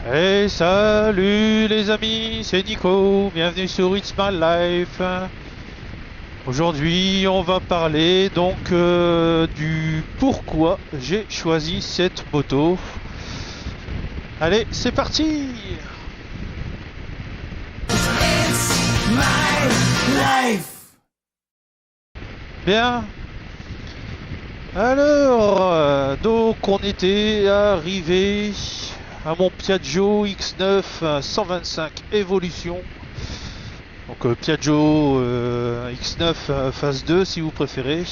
Hey, salut les amis, c'est Nico, bienvenue sur It's My Life. Aujourd'hui, on va parler donc du pourquoi j'ai choisi cette moto. Allez, c'est parti! Bien. Alors, donc on était arrivé à mon Piaggio X9 125 Evolution. Donc Piaggio X9 phase 2 si vous préférez.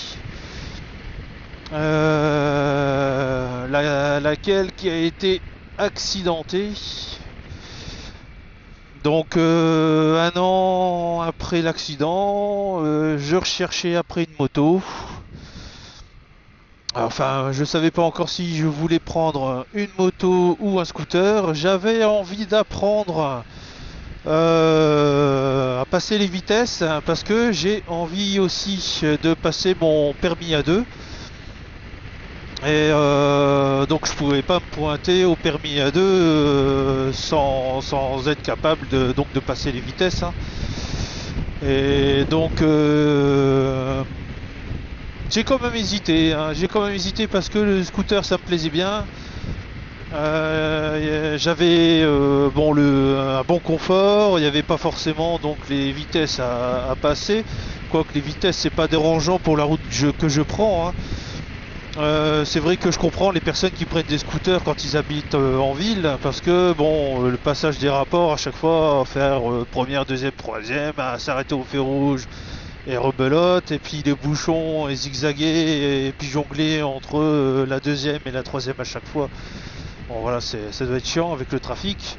Laquelle qui a été accidentée. Donc un an après l'accident, je recherchais après une moto. Enfin, je savais pas encore si je voulais prendre une moto ou un scooter. J'avais envie d'apprendre à passer les vitesses parce que j'ai envie aussi de passer mon permis A2. Et donc je pouvais pas me pointer au permis A2 sans être capable de passer les vitesses, hein. Et donc j'ai quand même hésité, hein. J'ai quand même hésité parce que le scooter ça me plaisait bien. J'avais un bon confort, il n'y avait pas forcément donc les vitesses à passer. Quoique les vitesses c'est pas dérangeant pour la route que je prends, hein. C'est vrai que je comprends les personnes qui prennent des scooters quand ils habitent en ville, parce que bon, le passage des rapports à chaque fois, faire première, deuxième, troisième, à s'arrêter au feu rouge et rebelote, et puis les bouchons et zigzaguer et puis jongler entre la deuxième et la troisième à chaque fois. Bon voilà, ça doit être chiant avec le trafic.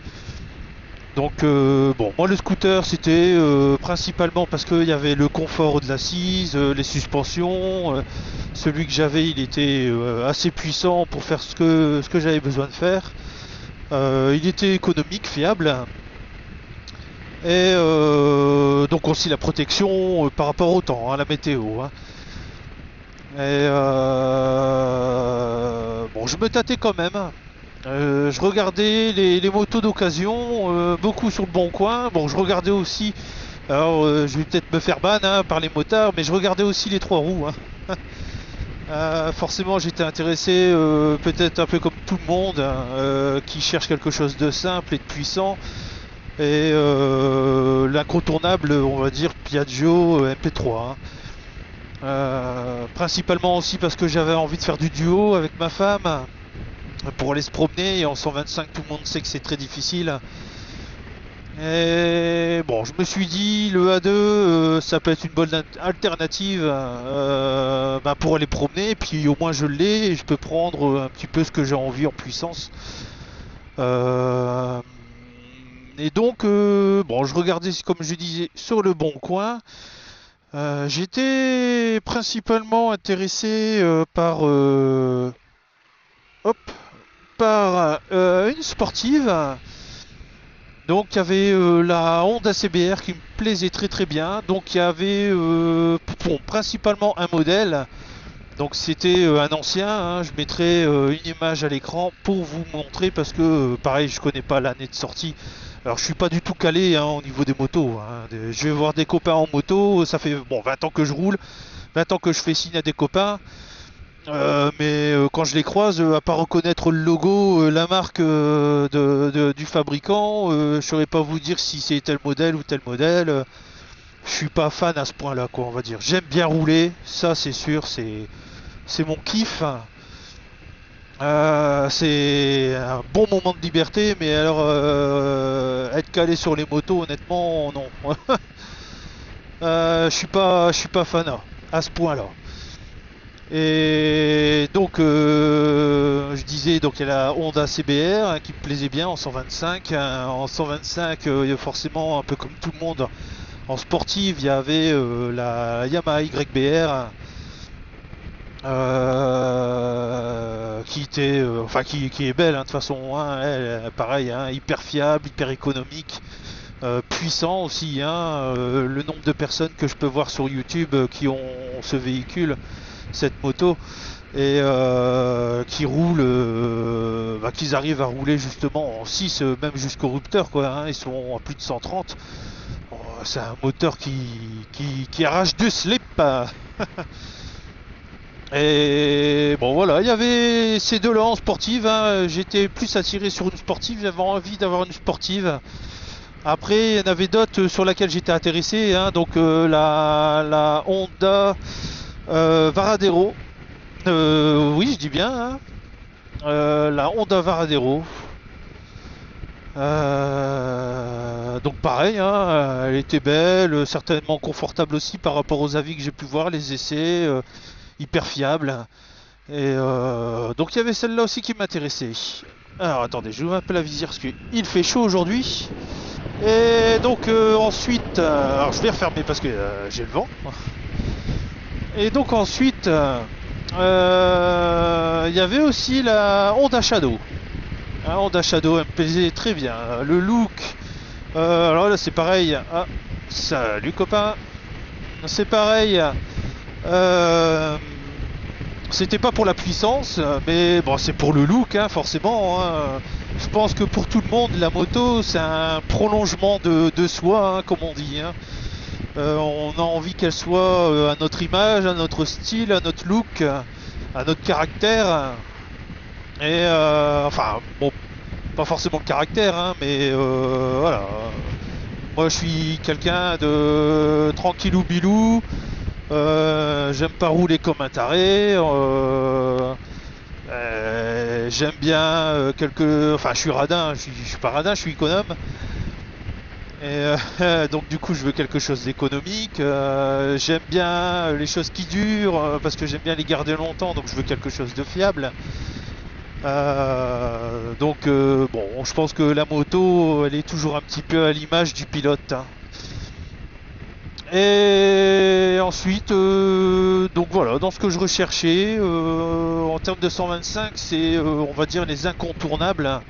Donc bon, moi le scooter c'était principalement parce qu'il y avait le confort de l'assise, les suspensions. Celui que j'avais il était assez puissant pour faire ce que j'avais besoin de faire. Il était économique, fiable. Et donc aussi la protection par rapport au temps, hein, la météo, hein. Et bon, je me tâtais quand même. Je regardais les motos d'occasion, beaucoup sur le bon coin. Bon, je regardais aussi, alors je vais peut-être me faire ban hein, par les motards, mais je regardais aussi les trois roues, hein. Forcément, j'étais intéressé, peut-être un peu comme tout le monde, hein, qui cherche quelque chose de simple et de puissant. Et l'incontournable, on va dire, Piaggio MP3, hein. Principalement aussi parce que j'avais envie de faire du duo avec ma femme pour aller se promener, et en 125 tout le monde sait que c'est très difficile. Et bon, je me suis dit le A2 ça peut être une bonne alternative pour aller promener, et puis au moins je l'ai et je peux prendre un petit peu ce que j'ai envie en puissance. Euh, et donc bon, je regardais comme je disais sur le bon coin. J'étais principalement intéressé hop, par une sportive. Donc il y avait la Honda CBR qui me plaisait très très bien. Donc il y avait bon, principalement un modèle. Donc c'était un ancien, hein. Je mettrai une image à l'écran pour vous montrer parce que pareil je connais pas l'année de sortie. Alors je suis pas du tout calé hein, au niveau des motos, hein. Je vais voir des copains en moto, ça fait bon 20 ans que je roule, 20 ans que je fais signe à des copains. Mais quand je les croise, à part reconnaître le logo, la marque du fabricant, je saurais pas vous dire si c'est tel modèle ou tel modèle. Je suis pas fan à ce point-là, quoi, on va dire. J'aime bien rouler, ça c'est sûr, c'est mon kiff. C'est un bon moment de liberté, mais alors être calé sur les motos, honnêtement, non. Je suis pas fan à ce point-là. Et donc, je disais, donc il y a la Honda CBR hein, qui me plaisait bien en 125. Hein. En 125, forcément, un peu comme tout le monde, en sportive, il y avait la Yamaha YBR qui était, qui est belle hein, de toute façon. Hein, pareil, hein, hyper fiable, hyper économique. Puissant aussi, hein, le nombre de personnes que je peux voir sur YouTube qui ont ce véhicule, cette moto, et qui roulent, qu'ils arrivent à rouler justement en 6, même jusqu'au rupteur quoi, hein, ils sont à plus de 130. Oh, c'est un moteur qui arrache du slip. Et bon voilà, il y avait ces deux-là en sportive, hein. J'étais plus attiré sur une sportive, j'avais envie d'avoir une sportive. Après, il y en avait d'autres sur laquelle j'étais intéressé, hein. Donc la Honda Varadero. Oui, je dis bien, hein. La Honda Varadero. Donc pareil, hein, elle était belle, certainement confortable aussi par rapport aux avis que j'ai pu voir, les essais, hyper fiable. Et donc il y avait celle-là aussi qui m'intéressait. Alors attendez, je vous mets un peu la visière parce qu'il fait chaud aujourd'hui. Et donc ensuite, alors je vais refermer parce que j'ai le vent. Et donc ensuite, il y avait aussi la Honda Shadow. La Honda Shadow, elle me plaisait très bien. Le look, alors là c'est pareil. Ah, salut copain. C'est pareil. Euh, C'était pas pour la puissance, mais bon, c'est pour le look, hein, forcément, hein. Je pense que pour tout le monde, la moto, c'est un prolongement de soi, hein, comme on dit, hein. On a envie qu'elle soit à notre image, à notre style, à notre look, à notre caractère. Et enfin, bon, pas forcément le caractère, hein, mais voilà. Moi, je suis quelqu'un de tranquillou bilou. J'aime pas rouler comme un taré. J'aime bien Enfin, je suis radin. Je suis pas radin, je suis économe. Et donc du coup, je veux quelque chose d'économique. J'aime bien les choses qui durent parce que j'aime bien les garder longtemps. Donc je veux quelque chose de fiable. Bon, je pense que la moto, elle est toujours un petit peu à l'image du pilote, hein. Et ensuite, donc voilà, dans ce que je recherchais, en termes de 125, c'est, on va dire, les incontournables.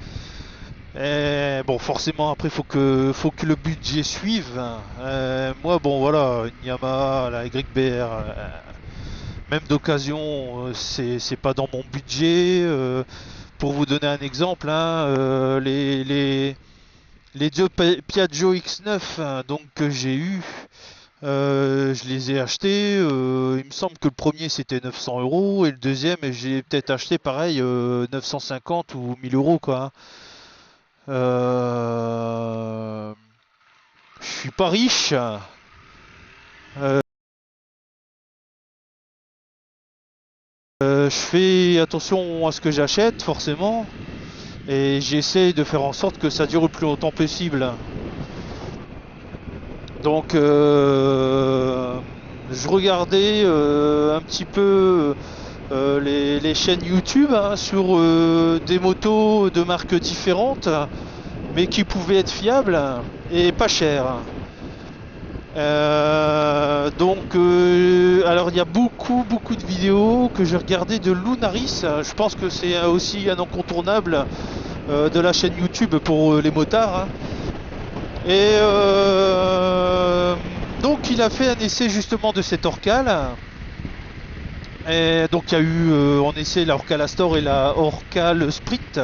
Et bon, forcément, après, faut que le budget suive. Moi, bon, voilà, une Yamaha, la YBR, même d'occasion, c'est pas dans mon budget. Pour vous donner un exemple, hein, les deux Piaggio X9 hein, donc, que j'ai eu. Je les ai achetés. Il me semble que le premier c'était 900 euros et le deuxième j'ai peut-être acheté pareil 950 ou 1000 euros quoi, hein. Euh, je suis pas riche. Je fais attention à ce que j'achète forcément et j'essaie de faire en sorte que ça dure le plus longtemps possible. Donc je regardais un petit peu les chaînes YouTube hein, sur des motos de marques différentes, mais qui pouvaient être fiables et pas chères. Alors il y a beaucoup de vidéos que j'ai regardées de Lunaris. Je pense que c'est aussi un incontournable de la chaîne YouTube pour les motards, hein. Et donc il a fait un essai justement de cette Orcal. Et donc il y a eu en essai la Orcal Astor et la Orcal Sprint.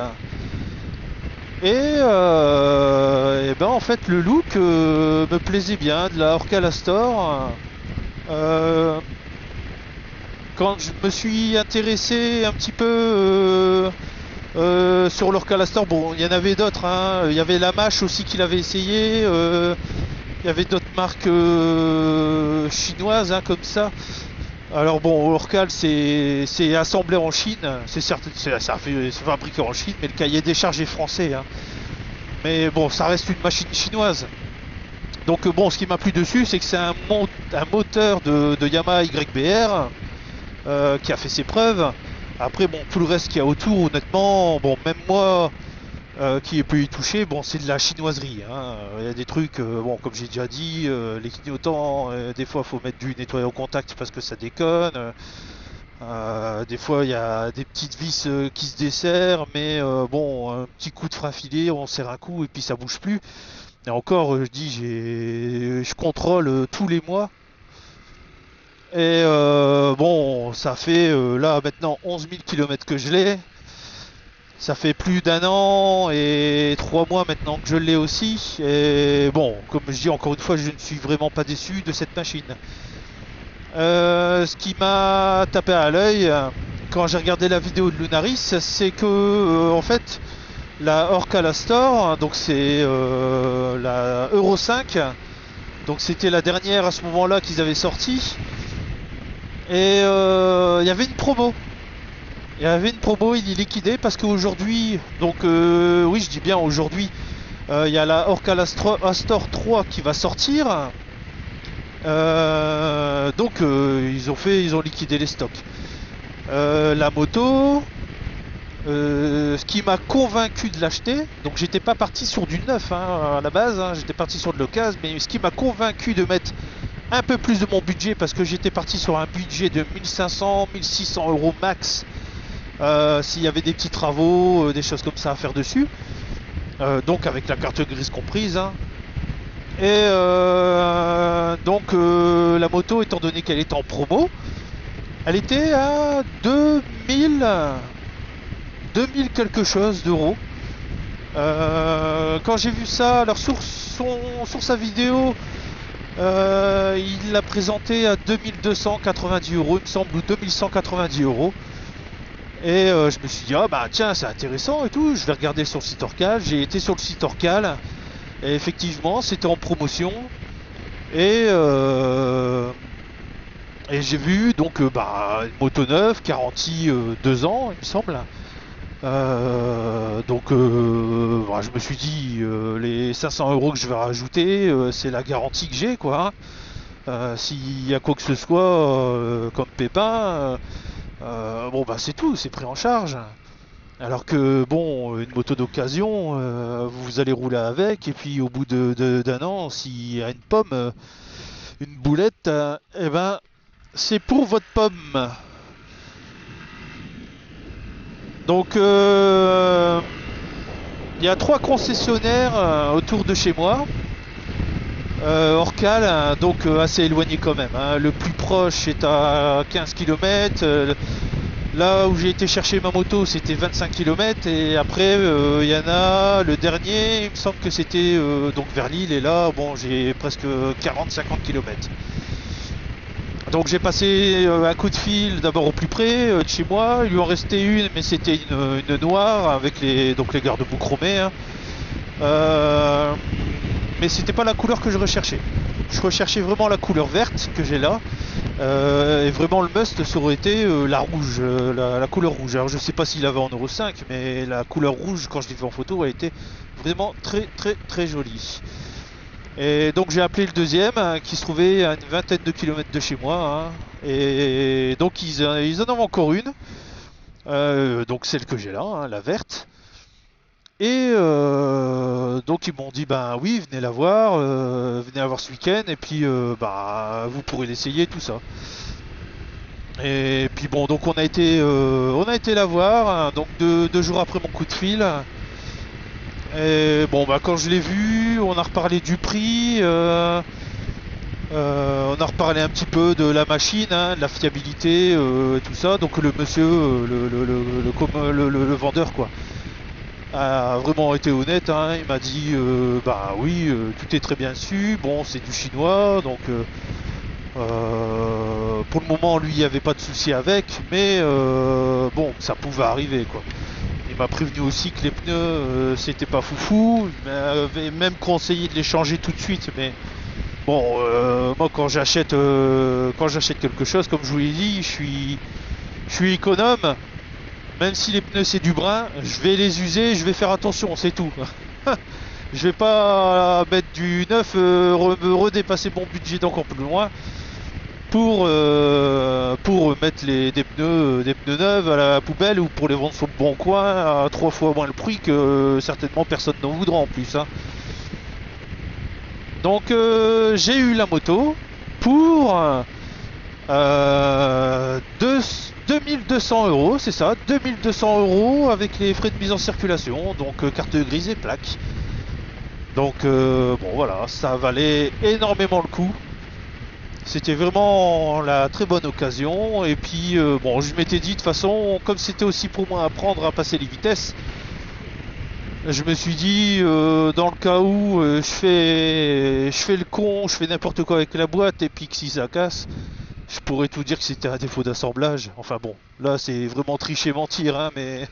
Et ben en fait le look me plaisait bien de la Orcal Astor. Euh, Quand je me suis intéressé un petit peu sur l'Orcal Astor, bon il y en avait d'autres, hein. Il y avait la Mâche aussi qu'il avait essayé. Il y avait d'autres marques chinoises hein, comme ça. Alors bon, Orcal c'est assemblé en Chine, c'est certes c'est fabriqué en Chine, mais le cahier des charges est français, hein. Mais bon, ça reste une machine chinoise. Donc bon, ce qui m'a plu dessus, c'est que c'est un moteur de Yamaha YBR qui a fait ses preuves. Après bon, tout le reste qu'il y a autour, honnêtement, bon même moi qui ai pu y toucher, bon c'est de la chinoiserie, hein. Il y a des trucs, bon comme j'ai déjà dit, les clignotants, des fois faut mettre du nettoyant au contact parce que ça déconne. Des fois il y a des petites vis qui se desserrent, mais bon un petit coup de frein filé, on serre un coup et puis ça bouge plus. Et encore, je dis, je contrôle tous les mois. Et bon, ça fait là maintenant 11 000 km que je l'ai. Ça fait plus d'un an et 3 mois maintenant que je l'ai aussi. Et bon, comme je dis encore une fois, je ne suis vraiment pas déçu de cette machine. Ce qui m'a tapé à l'œil quand j'ai regardé la vidéo de Lunaris, c'est que en fait la Orca Lastor, donc c'est la Euro 5, donc c'était la dernière à ce moment-là qu'ils avaient sorti. Et il y avait une promo. Il y avait une promo, il est liquidé parce qu'aujourd'hui, donc oui je dis bien aujourd'hui, il y a la Orca Astor 3 qui va sortir. Donc ils ont liquidé les stocks. La moto, ce qui m'a convaincu de l'acheter, donc j'étais pas parti sur du neuf hein, à la base, hein, j'étais parti sur de l'occasion, mais ce qui m'a convaincu de mettre un peu plus de mon budget, parce que j'étais parti sur un budget de 1500-1600 euros max, s'il y avait des petits travaux, des choses comme ça à faire dessus, donc avec la carte grise comprise, hein. Et donc la moto, étant donné qu'elle était en promo, elle était à 2000 quelque chose d'euros. Quand j'ai vu ça, alors sur sa vidéo, il l'a présenté à 2290 euros, il me semble, ou 2190 euros. Et je me suis dit, ah bah tiens, c'est intéressant et tout, je vais regarder sur le site Orcal. J'ai été sur le site Orcal, et effectivement, c'était en promotion. Et j'ai vu donc bah, une moto neuve, garantie 2 ans, il me semble. Donc bah, je me suis dit les 500 euros que je vais rajouter, c'est la garantie que j'ai quoi. S'il y a quoi que ce soit comme pépin, bon bah c'est tout, c'est pris en charge. Alors que bon, une moto d'occasion, vous allez rouler avec et puis au bout d'un an, s'il y a une pomme, une boulette, eh ben c'est pour votre pomme. Donc il y a 3 concessionnaires autour de chez moi. Orcal, hein, donc assez éloigné quand même, hein. Le plus proche est à 15 km. Là où j'ai été chercher ma moto, c'était 25 km. Et après, il y en a le dernier, il me semble que c'était donc vers Lille. Et là, bon, j'ai presque 40-50 km. Donc j'ai passé un coup de fil d'abord au plus près de chez moi. Il lui en restait une, mais c'était une noire avec les garde-boue chromés, hein. Mais c'était pas la couleur que je recherchais. Je recherchais vraiment la couleur verte que j'ai là. Et vraiment le must, ça aurait été la rouge, la couleur rouge. Alors je sais pas s'il avait en Euro 5, mais la couleur rouge, quand je l'ai vu en photo, a été vraiment très très très jolie. Et donc j'ai appelé le deuxième, hein, qui se trouvait à une vingtaine de kilomètres de chez moi, hein. Et donc ils en ont encore une. Donc celle que j'ai là, hein, la verte. Et donc ils m'ont dit ben oui, venez la voir ce week-end et puis bah vous pourrez l'essayer tout ça. Et puis bon, donc on a été la voir, hein, donc deux jours après mon coup de fil. Et bon bah quand je l'ai vu, on a reparlé du prix, on a reparlé un petit peu de la machine, hein, de la fiabilité et tout ça. Donc le monsieur, le vendeur quoi, a vraiment été honnête, hein. Il m'a dit bah oui, tout est très bien su. Bon, c'est du chinois, donc pour le moment lui il n'y avait pas de souci avec, mais bon, ça pouvait arriver quoi. Il m'a prévenu aussi que les pneus c'était pas foufou. Il m'avait même conseillé de les changer tout de suite, mais bon, moi quand j'achète quelque chose, comme je vous l'ai dit, je suis économe. Même si les pneus c'est du brin, je vais les user, je vais faire attention, c'est tout. Je vais pas mettre du neuf, redépasser mon budget d'encore plus loin pour mettre des pneus neufs à la poubelle ou pour les vendre sur le bon coin à 3 fois moins le prix que certainement personne n'en voudra en plus, hein. Donc j'ai eu la moto pour 2200 euros, c'est ça, 2200 euros avec les frais de mise en circulation, donc carte grise et plaque. Donc bon voilà, ça valait énormément le coup. C'était vraiment la très bonne occasion. Et puis bon, je m'étais dit de toute façon, comme c'était aussi pour moi apprendre à passer les vitesses, je me suis dit dans le cas où je fais le con, je fais n'importe quoi avec la boîte et puis que si ça casse, je pourrais tout dire que c'était un défaut d'assemblage. Enfin bon, là c'est vraiment tricher mentir, hein, mais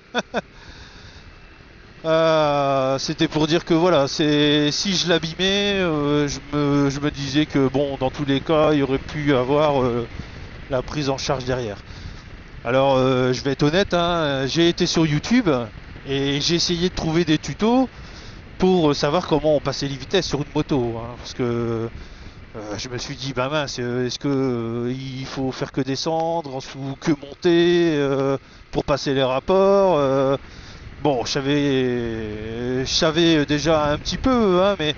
c'était pour dire que voilà, si je l'abîmais, je me disais que bon, dans tous les cas, il y aurait pu avoir la prise en charge derrière. Alors, je vais être honnête, hein, j'ai été sur YouTube et j'ai essayé de trouver des tutos pour savoir comment on passait les vitesses sur une moto, hein, parce que je me suis dit, bah mince, est-ce que il faut faire que descendre ou que monter pour passer les rapports bon, je savais déjà un petit peu, hein, mais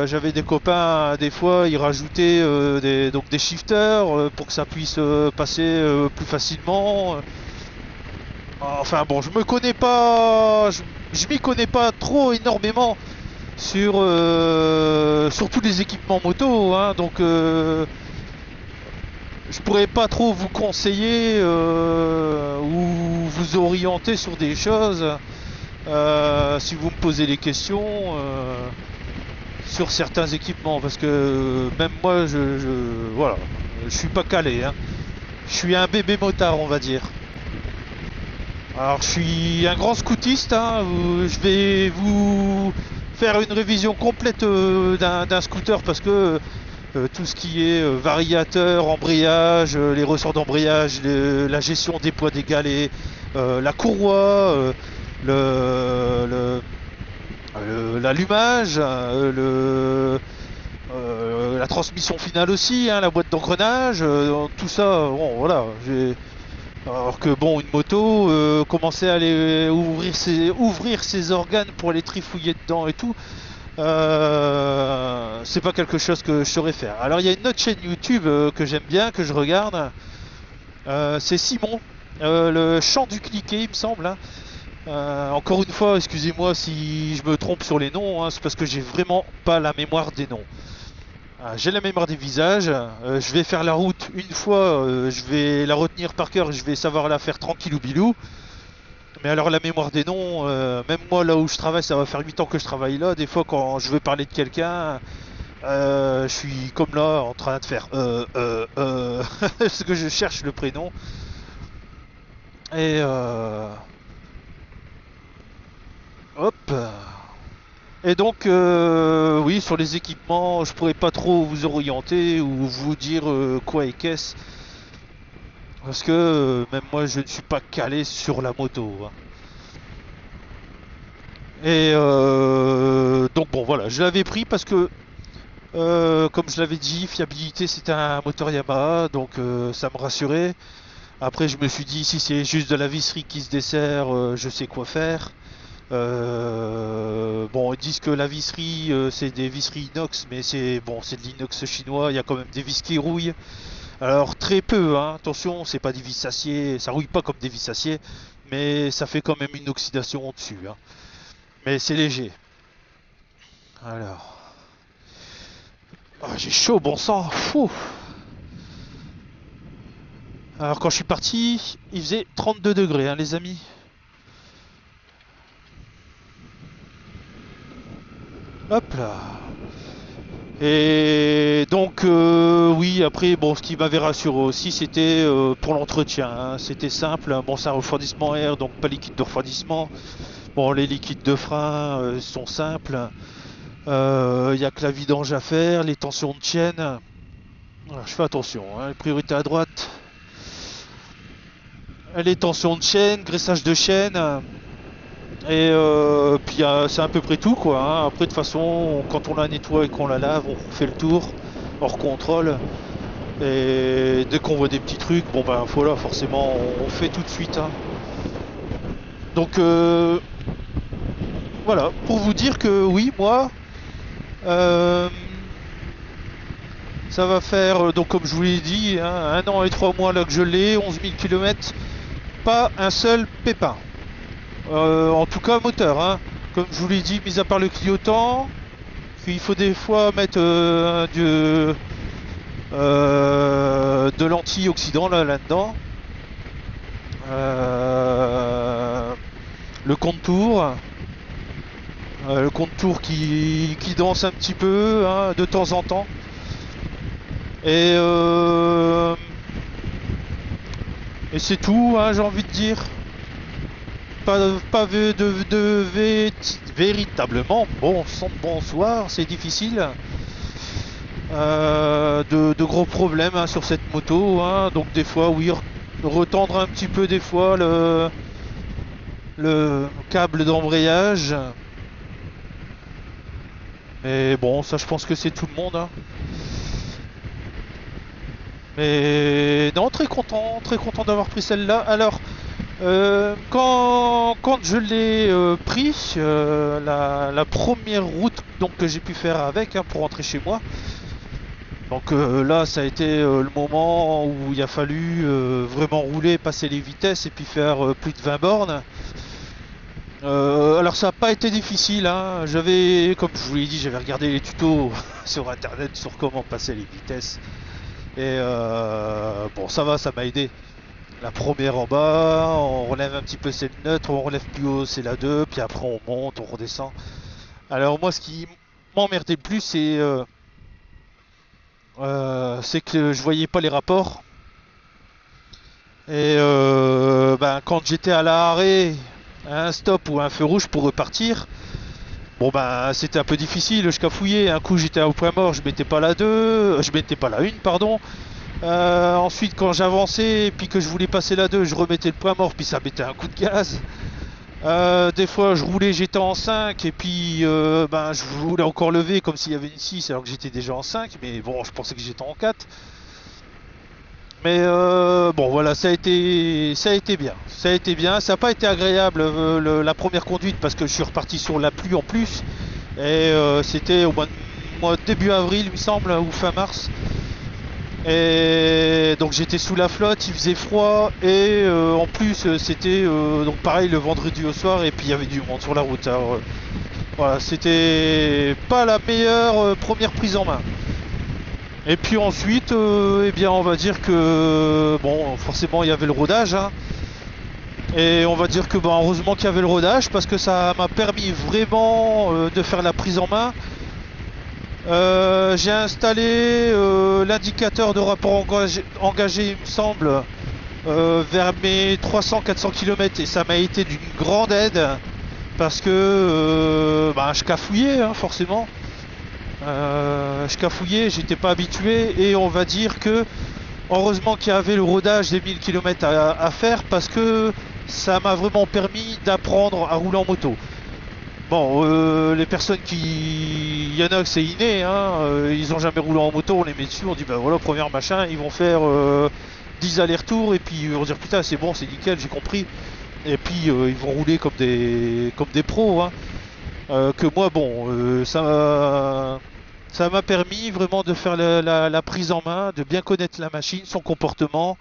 j'avais des copains, des fois, ils rajoutaient donc des shifters pour que ça puisse passer plus facilement. Enfin bon, je me connais pas, je m'y connais pas trop énormément sur tous les équipements moto, hein, donc je pourrais pas trop vous conseiller ou vous orienter sur des choses si vous me posez des questions sur certains équipements, parce que même moi, voilà, je suis pas calé, hein. Je suis un bébé motard, on va dire. Alors, je suis un grand scootiste, hein. Je vais vous faire une révision complète d'un scooter parce que tout ce qui est variateur, embrayage, les ressorts d'embrayage, la gestion des poids des galets, la courroie, l'allumage, la transmission finale aussi, hein, la boîte d'engrenage, tout ça, bon voilà. Alors que bon, une moto, commencer à aller ouvrir ses organes pour aller trifouiller dedans et tout, c'est pas quelque chose que je saurais faire. Alors il y a une autre chaîne YouTube que j'aime bien, que je regarde, c'est Simon, le chant du cliquet, il me semble, hein. Encore une fois, excusez-moi si je me trompe sur les noms, hein, c'est parce que j'ai vraiment pas la mémoire des noms. J'ai la mémoire des visages, je vais faire la route une fois, je vais la retenir par cœur, je vais savoir la faire tranquillou bilou. Mais alors la mémoire des noms, même moi là où je travaille, ça va faire 8 ans que je travaille là, des fois quand je veux parler de quelqu'un, je suis comme là en train de faire parce que je cherche le prénom. Et hop. Et donc, oui, sur les équipements, je pourrais pas trop vous orienter ou vous dire quoi et qu'est-ce, parce que même moi, je ne suis pas calé sur la moto, hein. Et donc bon, voilà, je l'avais pris parce que, comme je l'avais dit, fiabilité, c'était un moteur Yamaha, donc ça me rassurait. Après, je me suis dit, si c'est juste de la visserie qui se dessert, je sais quoi faire. Bon, ils disent que la visserie, c'est des visseries inox, mais c'est bon, c'est de l'inox chinois. Il y a quand même des vis qui rouillent. Alors très peu, hein. Attention, c'est pas des vis acier, ça rouille pas comme des vis acier, mais ça fait quand même une oxydation au-dessus, hein. Mais c'est léger. Alors, j'ai chaud, bon sang. Fou. Alors quand je suis parti, il faisait 32 degrés, hein, les amis. Hop là. Et donc oui, après bon, ce qui m'avait rassuré aussi, c'était pour l'entretien, hein. C'était simple, bon, c'est un refroidissement air, donc pas liquide de refroidissement. Bon, les liquides de frein sont simples. Il n'y a que la vidange à faire, les tensions de chaîne. Alors, je fais attention, hein, priorité à droite. Les tensions de chaîne, graissage de chaîne. Et puis c'est à peu près tout, quoi, hein. Après de toute façon, quand on la nettoie et qu'on la lave, on fait le tour, hors contrôle. Et dès qu'on voit des petits trucs, bon ben voilà, forcément on fait tout de suite, hein. Donc voilà, pour vous dire que oui, moi, euh, ça va faire, donc comme je vous l'ai dit, hein, 1 an et 3 mois là que je l'ai, 11 000 km, pas un seul pépin. En tout cas moteur, hein. Comme je vous l'ai dit, mis à part le clignotant, il faut des fois mettre de l'anti-oxydant là-dedans. Le contour. Le contour qui danse un petit peu hein, de temps en temps. Et c'est tout, hein, j'ai envie de dire. Pas véritablement bonsoir, c'est difficile. De gros problèmes hein, sur cette moto. Hein, donc des fois, oui, retendre un petit peu des fois le câble d'embrayage. Mais bon, ça je pense que c'est tout le monde. Hein. Mais non, très content d'avoir pris celle-là. Alors, quand je l'ai pris, la première route donc, que j'ai pu faire avec hein, pour rentrer chez moi, donc là ça a été le moment où il a fallu vraiment rouler, passer les vitesses et puis faire plus de 20 bornes. Alors ça n'a pas été difficile, hein. J'avais, comme je vous l'ai dit, j'avais regardé les tutos sur internet sur comment passer les vitesses. Et bon ça va, ça m'a aidé. La première en bas, on relève un petit peu c'est le neutre, on relève plus haut c'est la 2, puis après on monte, on redescend. Alors moi ce qui m'emmerdait le plus c'est que je voyais pas les rapports. Et ben, quand j'étais à l'arrêt, un stop ou un feu rouge pour repartir, bon ben c'était un peu difficile, je cafouillais. Un coup j'étais au point mort, je mettais pas la 2, je mettais pas la 1 pardon. Ensuite quand j'avançais et puis que je voulais passer la 2, je remettais le point mort puis ça mettait un coup de gaz. Des fois je roulais, j'étais en 5 et puis ben, je voulais encore lever comme s'il y avait une 6 alors que j'étais déjà en 5, mais bon je pensais que j'étais en 4. Mais bon voilà, ça a été bien. Ça a été bien. Ça n'a pas été agréable la première conduite parce que je suis reparti sur la pluie en plus. Et c'était au mois de début avril, il me semble, ou fin mars. Et donc j'étais sous la flotte, il faisait froid et en plus c'était donc pareil le vendredi au soir et puis il y avait du monde sur la route. Alors voilà, c'était pas la meilleure première prise en main. Et puis ensuite, eh bien, on va dire que bon, forcément, il y avait le rodage, hein, et on va dire que bon, heureusement qu'il y avait le rodage parce que ça m'a permis vraiment de faire la prise en main. J'ai installé l'indicateur de rapport engagé, il me semble, vers mes 300-400 km et ça m'a été d'une grande aide parce que bah, je cafouillais, hein, forcément. Je cafouillais, j'étais pas habitué et on va dire que heureusement qu'il y avait le rodage des 1000 km à faire parce que ça m'a vraiment permis d'apprendre à rouler en moto. Bon, les personnes qui... Il y en a que c'est inné, hein, ils ont jamais roulé en moto, on les met dessus, on dit bah voilà, première machin, ils vont faire 10 allers-retours et puis ils vont dire putain c'est bon, c'est nickel, j'ai compris. Et puis ils vont rouler comme des pros, hein. Que moi bon, ça m'a permis vraiment de faire la prise en main, de bien connaître la machine, son comportement,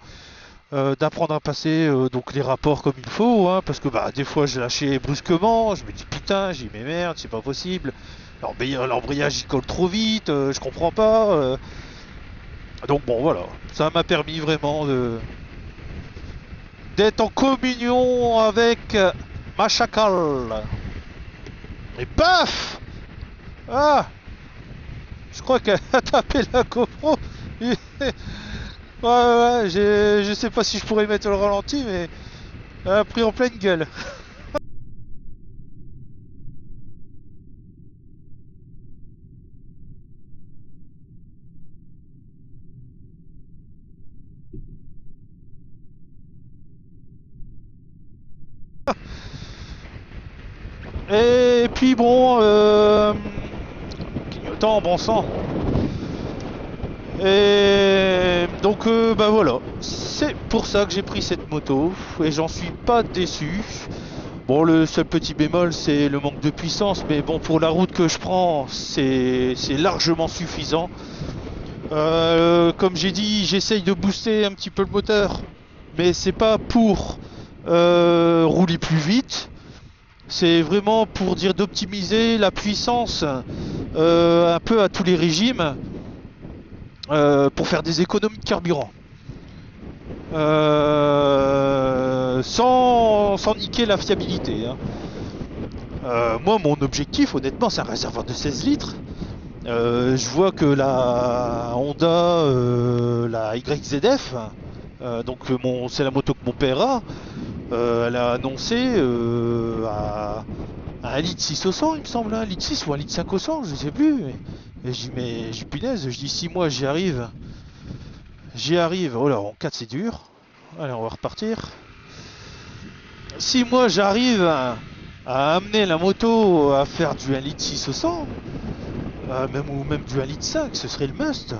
d'apprendre à passer donc les rapports comme il faut, hein, parce que bah, des fois je lâchais brusquement, je me dis putain, j'ai dit mais merde, c'est pas possible, l'embrayage il colle trop vite, je comprends pas. Donc bon voilà, ça m'a permis vraiment d'être en communion avec ma chacale. Et paf! Ah! Je crois qu'elle a tapé la GoPro. Ouais, ouais, je sais pas si je pourrais mettre le ralenti, mais elle a pris en pleine gueule. Et puis bon, clignotant, bon sang. Et donc bah voilà, c'est pour ça que j'ai pris cette moto et j'en suis pas déçu. Bon, le seul petit bémol c'est le manque de puissance, mais bon pour la route que je prends c'est largement suffisant. Comme j'ai dit, j'essaye de booster un petit peu le moteur, mais c'est pas pour rouler plus vite. C'est vraiment pour dire d'optimiser la puissance un peu à tous les régimes. pour faire des économies de carburant. Sans niquer la fiabilité, hein. Moi, mon objectif, honnêtement, c'est un réservoir de 16 litres. Je vois que la Honda, la YZF, c'est la moto que mon père a, elle a annoncé à 1 litre 6 au 100, il me semble, 1 litre 6 ou 1 litre 5 au 100, je sais plus. Et je dis, mais punaise, je dis, si moi j'y arrive. Oh là, en 4 c'est dur. Allez, on va repartir. Si moi j'arrive à amener la moto à faire du 1 litre 6 au 100, même du 1 litre 5, ce serait le must.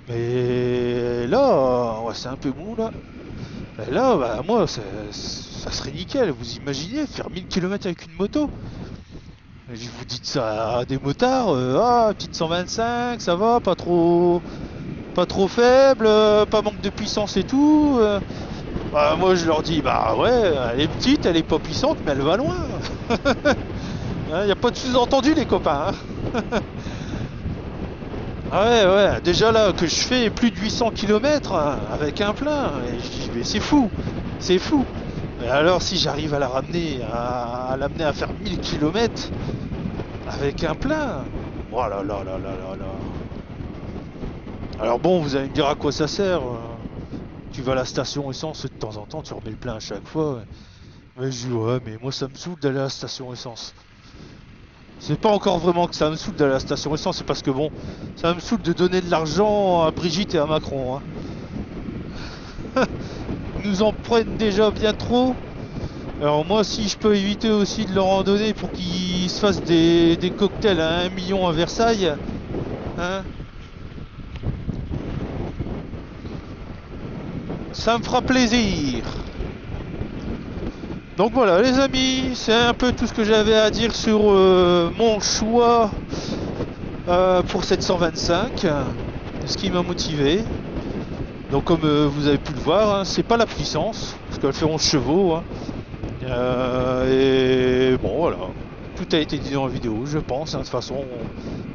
Mais là, ouais, c'est un peu mou là. Et là, bah, moi, ça serait nickel. Vous imaginez faire 1000 km avec une moto? Et je vous dis ça à des motards, petite 125, ça va, pas trop faible, pas manque de puissance et tout. Bah, moi je leur dis, bah ouais, elle est petite, elle est pas puissante, mais elle va loin. Y a pas de sous-entendu les copains, hein. Ah ouais, déjà là que je fais plus de 800 km avec un plein, et je dis, mais c'est fou. Et alors si j'arrive à la ramener, à l'amener à faire 1000 km avec un plein, oh là là là là là là. Alors bon, vous allez me dire à quoi ça sert. Tu vas à la station essence de temps en temps, tu remets le plein à chaque fois. Ouais. Mais je dis ouais, mais moi ça me saoule d'aller à la station essence. C'est pas encore vraiment que ça me saoule d'aller à la station essence, c'est parce que bon, ça me saoule de donner de l'argent à Brigitte et à Macron, hein. Ils nous en prennent déjà bien trop. Alors moi, si je peux éviter aussi de leur en donner pour qu'ils se fassent des cocktails à 1 million à Versailles, hein, ça me fera plaisir. Donc voilà les amis, c'est un peu tout ce que j'avais à dire sur mon choix pour cette 125, ce qui m'a motivé. Donc comme vous avez pu le voir, hein, c'est pas la puissance, parce qu'elle fait 11 chevaux, hein. Et bon voilà, tout a été dit dans la vidéo je pense, hein. De toute façon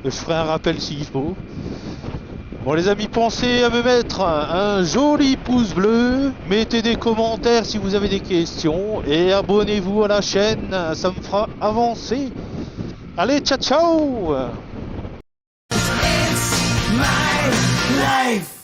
je ferai un rappel s'il faut. Bon les amis, pensez à me mettre un joli pouce bleu, mettez des commentaires si vous avez des questions et abonnez-vous à la chaîne, ça me fera avancer. Allez, ciao ciao. It's my life.